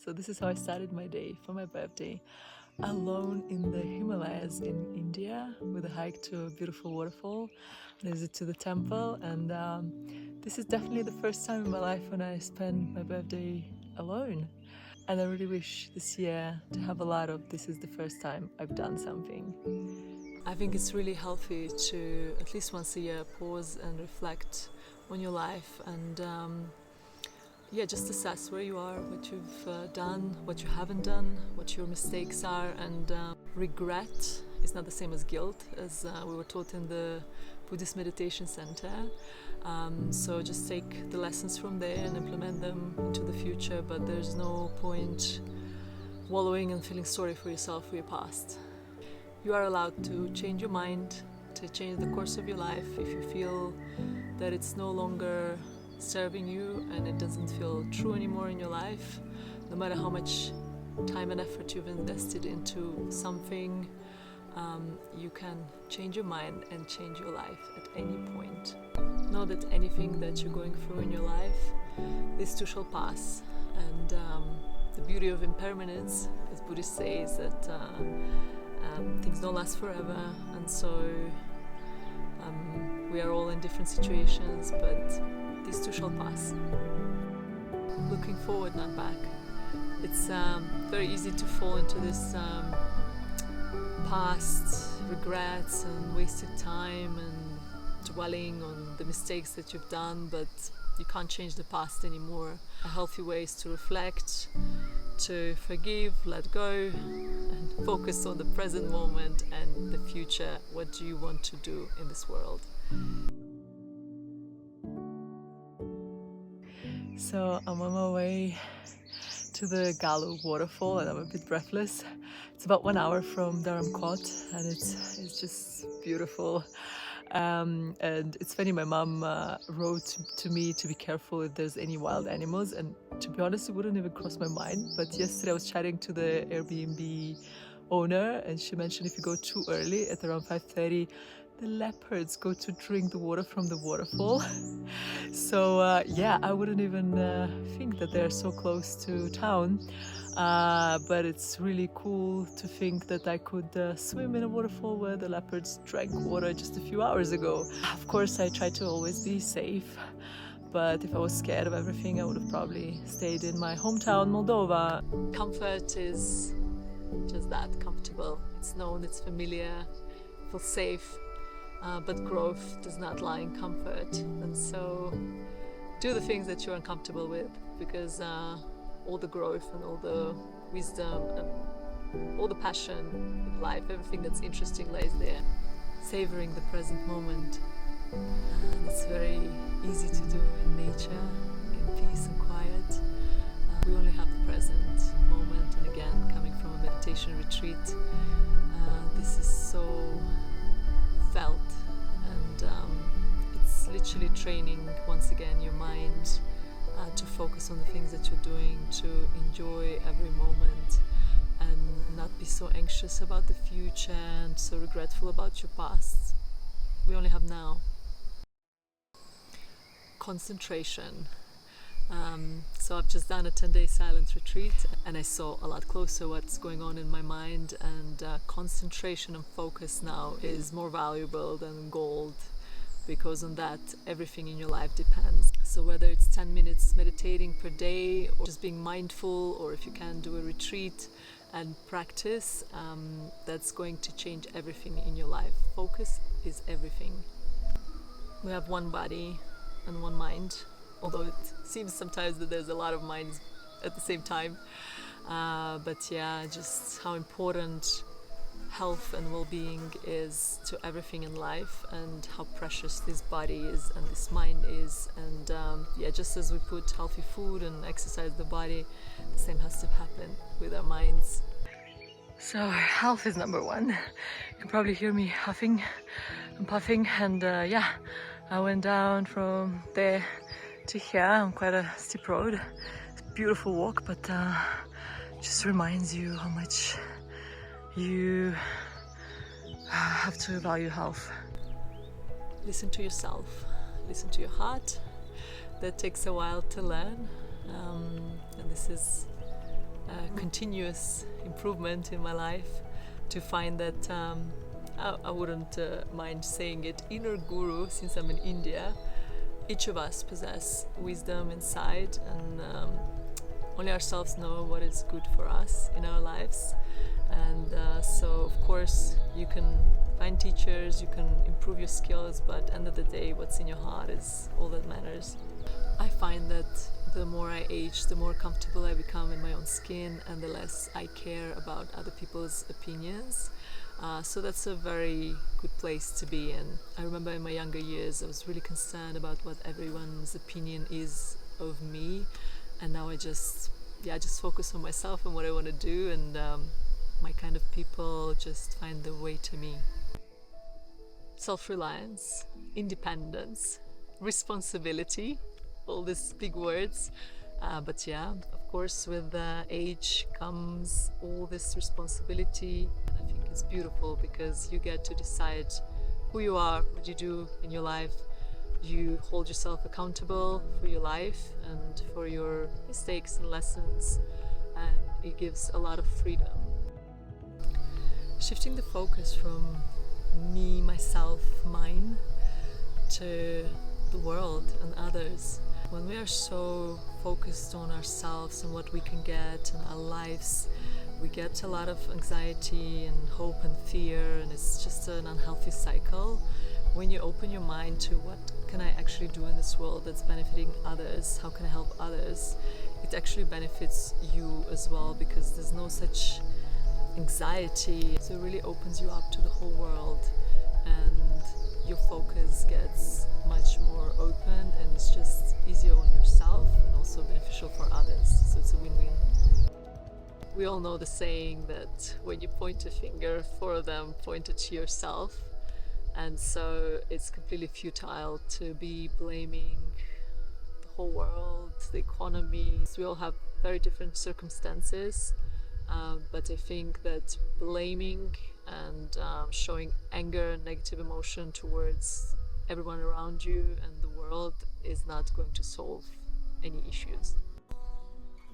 So this is how I started my day for my birthday, alone in the Himalayas in India, with a hike to a beautiful waterfall, a visit to the temple, and this is definitely the first time in my life when I spend my birthday alone. And I really wish this year to have a lot of this is the first time I've done something. I think it's really healthy to at least once a year pause and reflect on your life and just assess where you are, what you've done, what you haven't done, what your mistakes are, and regret is not the same as guilt, as we were taught in the Buddhist meditation center. So just take the lessons from there and implement them into the future, but there's no point wallowing and feeling sorry for yourself for your past. You are allowed to change your mind, to change the course of your life if you feel that it's no longer serving you and it doesn't feel true anymore in your life. No matter how much time and effort you've invested into something, you can change your mind and change your life at any point. Know that anything that you're going through in your life, this too shall pass. And the beauty of impermanence, as Buddhists say, is that things don't last forever, and so we are all in different situations, but these too shall pass. Looking forward, not back. It's very easy to fall into this past regrets and wasted time and dwelling on the mistakes that you've done, but you can't change the past anymore. A healthy way is to reflect, to forgive, let go, and focus on the present moment and the future. What do you want to do in this world? So I'm on my way to the Galu waterfall and I'm a bit breathless. It's about 1 hour from Dharamkot and it's just beautiful. And it's funny, my mom wrote to me to be careful if there's any wild animals, and to be honest, it wouldn't even cross my mind. But yesterday I was chatting to the Airbnb owner and she mentioned if you go too early at around 5:30, the leopards go to drink the water from the waterfall. So I wouldn't even think that they're so close to town. But it's really cool to think that I could swim in a waterfall where the leopards drank water just a few hours ago. Of course, I try to always be safe, but if I was scared of everything, I would have probably stayed in my hometown, Moldova. Comfort is just that, comfortable. It's known, it's familiar, feels safe, but growth does not lie in comfort. And so do the things that you're uncomfortable with, because all the growth and all the wisdom and all the passion in life, everything that's interesting lays there. Savoring the present moment. And it's very easy to do in nature, in peace and quiet. We only have the present moment, and again, coming from a meditation retreat, this is so felt, and it's literally training once again your mind to focus on the things that you're doing, to enjoy every moment and not be so anxious about the future and so regretful about your past. We only have now. Concentration. So I've just done a 10-day silent retreat and I saw a lot closer what's going on in my mind, and concentration and focus now is more valuable than gold, because on that everything in your life depends. So whether it's 10 minutes meditating per day or just being mindful, or if you can do a retreat and practice, that's going to change everything in your life. Focus is everything. We have one body and one mind, although it seems sometimes that there's a lot of minds at the same time. But yeah, just how important health and well-being is to everything in life, and how precious this body is and this mind is. And just as we put healthy food and exercise the body, the same has to happen with our minds. So health is number one. You can probably hear me huffing and puffing, and I went down from there to here on quite a steep road. It's a beautiful walk, but just reminds you how much you have to value health. Listen to yourself, listen to your heart. That takes a while to learn, and this is continuous improvement in my life, to find that I wouldn't mind saying it, inner guru, since I'm in India. Each of us possess wisdom inside, and only ourselves know what is good for us in our lives. And so of course you can find teachers, you can improve your skills, but at the end of the day, what's in your heart is all that matters. I find that the more I age, the more comfortable I become in my own skin, and the less I care about other people's opinions. So that's a very good place to be in. I remember in my younger years I was really concerned about what everyone's opinion is of me, and now I just focus on myself and what I want to do, and my kind of people just find their way to me. Self-reliance, independence, responsibility, all these big words, but yeah, of course with age comes all this responsibility, and I think it's beautiful because you get to decide who you are, what you do in your life. You hold yourself accountable for your life and for your mistakes and lessons, and it gives a lot of freedom. Shifting the focus from me, myself, mine, to the world and others. When we are so focused on ourselves and what we can get in our lives, we get a lot of anxiety and hope and fear, and it's just an unhealthy cycle. When you open your mind to what can I actually do in this world that's benefiting others, how can I help others, it actually benefits you as well, because there's no such anxiety. So it really opens you up to the whole world, and your focus gets much more open, and it's just easier on yourself and also beneficial for others. So it's a win-win. We all know the saying that when you point a finger, four of them point at yourself. And so it's completely futile to be blaming the whole world, the economy. We all have very different circumstances, but I think that blaming and showing anger and negative emotion towards everyone around you and the world is not going to solve any issues.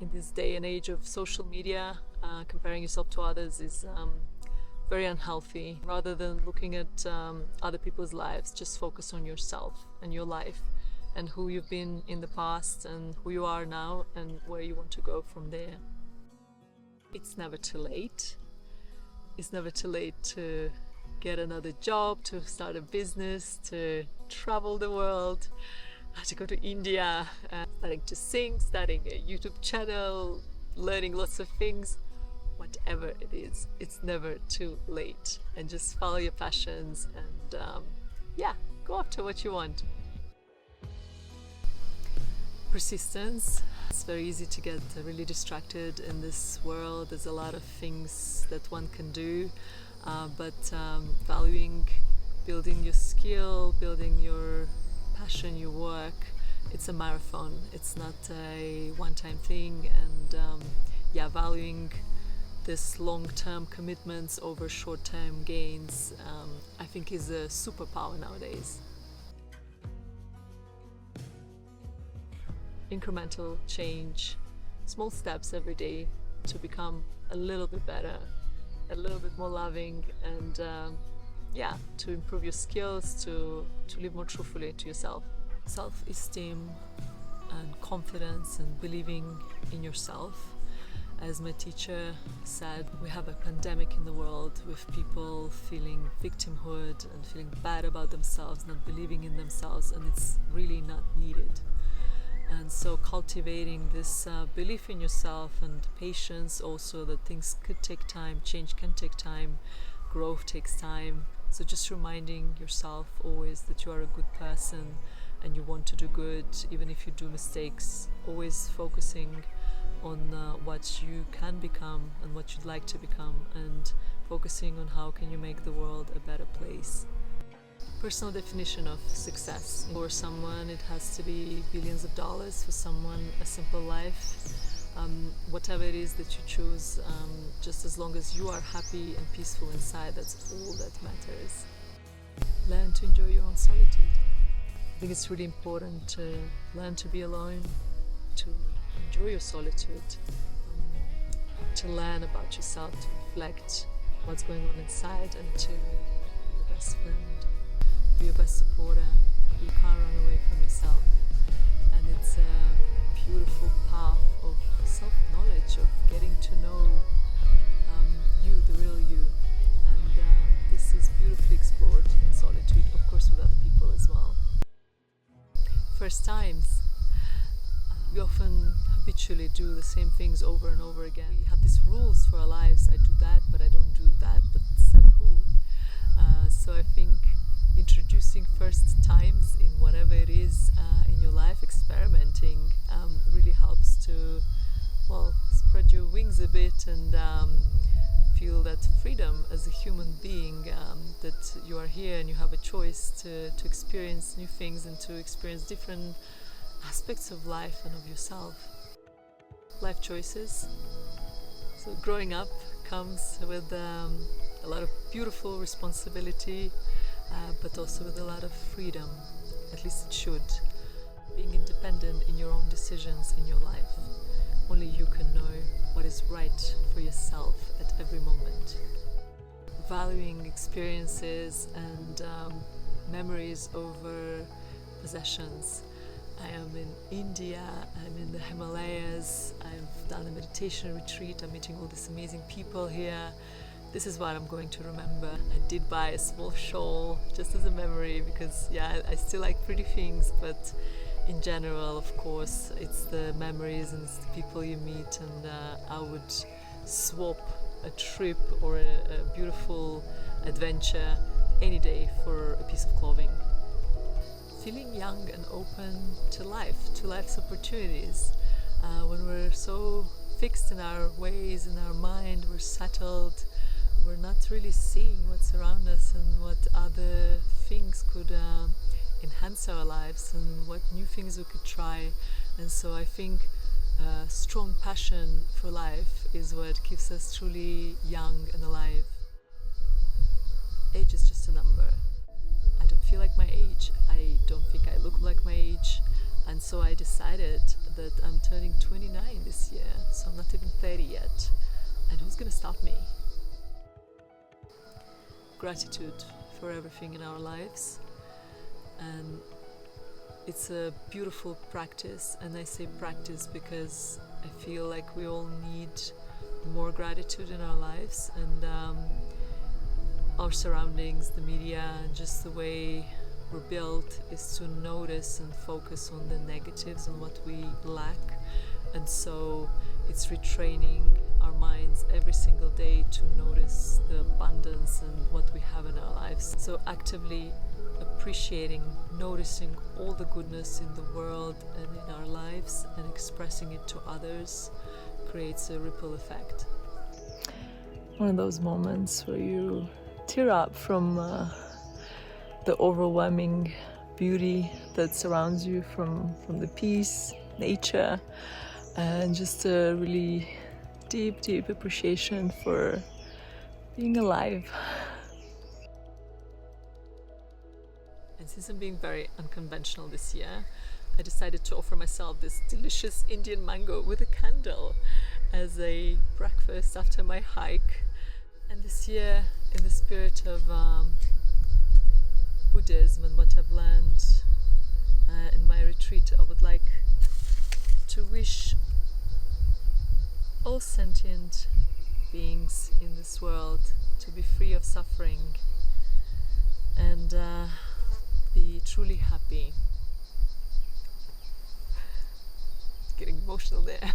In this day and age of social media, comparing yourself to others is very unhealthy. Rather than looking at other people's lives, just focus on yourself and your life and who you've been in the past and who you are now and where you want to go from there. It's never too late. It's never too late to get another job, to start a business, to travel the world, to go to India, starting to sing, starting a YouTube channel, learning lots of things. Whatever it is, it's never too late. And just follow your passions and go after what you want. Persistence. It's very easy to get really distracted in this world. There's a lot of things that one can do, but valuing, building your skill, building your passion, your work, it's a marathon. It's not a one-time thing, and valuing this long-term commitments over short-term gains, I think is a superpower nowadays. Incremental change, small steps every day to become a little bit better, a little bit more loving, and to improve your skills, to live more truthfully to yourself. Self-esteem and confidence and believing in yourself. As my teacher said, we have a pandemic in the world with people feeling victimhood and feeling bad about themselves, not believing in themselves, and it's really not needed. And so cultivating this belief in yourself and patience also, that things could take time, change can take time, growth takes time. So just reminding yourself always that you are a good person and you want to do good, even if you do mistakes, always focusing on what you can become and what you'd like to become, and focusing on how can you make the world a better place. Personal definition of success. For someone it has to be billions of dollars, for someone a simple life. Whatever it is that you choose, just as long as you are happy and peaceful inside, that's all that matters. Learn to enjoy your own solitude. I think it's really important to learn to be alone, to enjoy your solitude. to learn about yourself, to reflect what's going on inside, and to be your best friend, be your best supporter. You can't run away from yourself. And it's a beautiful path of self-knowledge, of getting to know you, the real you. And this is beautifully explored in solitude, of course with other people as well. First times, we often habitually do the same things over and over again. We have these rules for our lives. I do that, but I don't do that, but said who? So I think introducing first times in whatever it is in your life, experimenting, really helps to, well, spread your wings a bit and feel that freedom as a human being, that you are here and you have a choice to experience new things and to experience different aspects of life and of yourself. Life choices. So growing up comes with a lot of beautiful responsibility, but also with a lot of freedom. At least it should. Being independent in your own decisions in your life. Only you can know what is right for yourself at every moment. Valuing experiences and memories over possessions. I am in India, I'm in the Himalayas, I've done a meditation retreat, I'm meeting all these amazing people here. This is what I'm going to remember. I did buy a small shawl just as a memory because, yeah, I still like pretty things, but in general, of course, it's the memories and it's the people you meet, and I would swap a trip or a beautiful adventure any day for a piece of clothing. Feeling young and open to life, to life's opportunities. When we're so fixed in our ways, in our mind, we're settled, we're not really seeing what's around us and what other things could enhance our lives and what new things we could try. And so I think strong passion for life is what keeps us truly young and alive. Age is just a number. I don't feel like my age. I don't think I look like my age. And so I decided that I'm turning 29 this year, so I'm not even 30 yet. And who's gonna stop me? Gratitude for everything in our lives. And it's a beautiful practice, and I say practice because I feel like we all need more gratitude in our lives, and our surroundings, the media, and just the way we're built is to notice and focus on the negatives and what we lack. And so it's retraining our minds every single day to notice the abundance and what we have in our lives. So actively appreciating, noticing all the goodness in the world and in our lives and expressing it to others creates a ripple effect. One of those moments where you tear up from the overwhelming beauty that surrounds you, from the peace, nature, and just a really deep appreciation for being alive. And since I'm being very unconventional this year, I decided to offer myself this delicious Indian mango with a candle as a breakfast after my hike. And this year, in the spirit of Buddhism and what I've learned in my retreat, I would like to wish all sentient beings in this world to be free of suffering and be truly happy. Getting emotional there.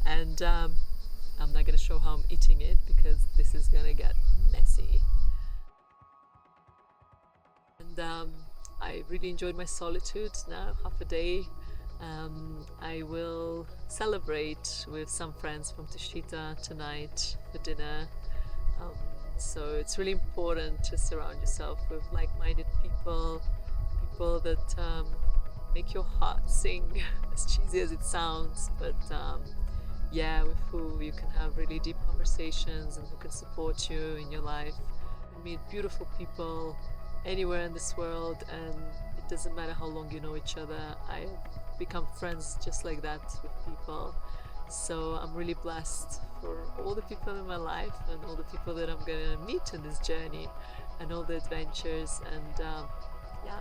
And I'm not going to show how I'm eating it because this is going to get messy. And I really enjoyed my solitude now, half a day. I will celebrate with some friends from Tashita tonight for dinner. So it's really important to surround yourself with like-minded people, people that make your heart sing, as cheesy as it sounds, but yeah, with who you can have really deep conversations and who can support you in your life. You meet beautiful people anywhere in this world, and it doesn't matter how long you know each other. I've become friends just like that with people. So I'm really blessed for all the people in my life and all the people that I'm gonna meet in this journey and all the adventures. And yeah,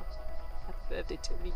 happy birthday to me.